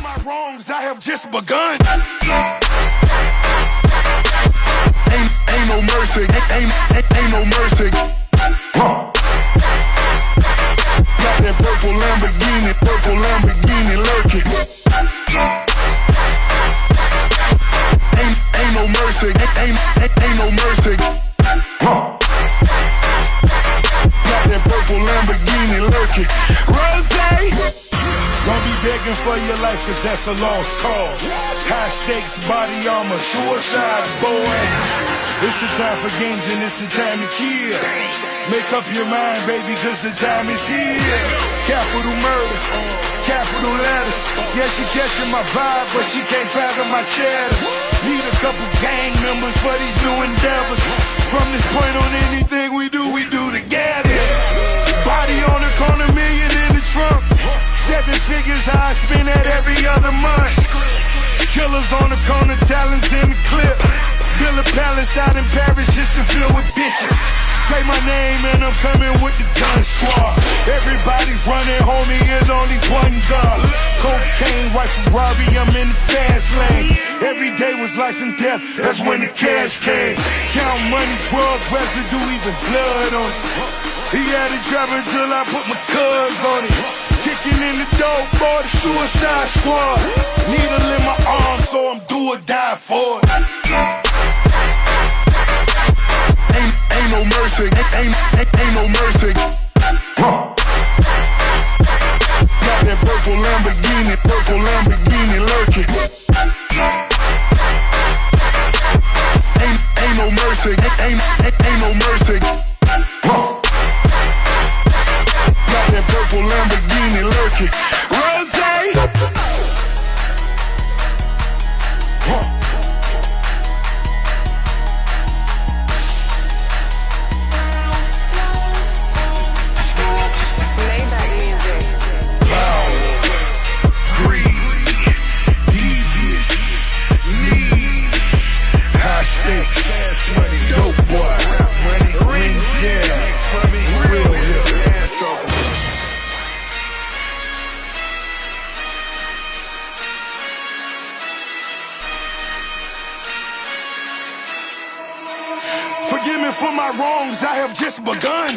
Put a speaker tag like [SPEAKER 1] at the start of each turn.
[SPEAKER 1] my wrongs, I have just begun. Ain't no mercy, ain't no mercy. Got that purple Lamborghini lurking. Ain't no mercy, ain't no mercy. Got that purple Lamborghini lurking. Rose. Don't be begging for your life, cause that's a lost cause. High stakes, body armor, suicide, boy. It's the time for games and it's the time to kill. Make up your mind, baby, cause the time is here. Capital murder, capital letters. Yeah, she catching my vibe, but she can't fathom my cheddar. Need a couple gang members for these new endeavors. From this point on, anything we do together. Body on the corner, million in the trunk. 7 figures I spend that every other month. Killers on the corner, talents in the clip. Build a palace out in Paris just to fill with bitches. Say my name and I'm coming with the gun squad. Everybody running, homie, is only one God. Cocaine, white Ferrari, I'm in the fast lane. Every day was life and death, that's when the cash came. Count money, drug residue, even blood on it. He had it driving till I put my cuz on it. Kicking in the door for the suicide squad. Needle in my arm, so I'm do or die for it. Ain't no mercy, ain't no mercy. Got that purple Lamborghini lurking. Ain't no mercy, ain't no mercy. Got that purple Lamborghini lurking. Rose. Forgive me for my wrongs, I have just begun.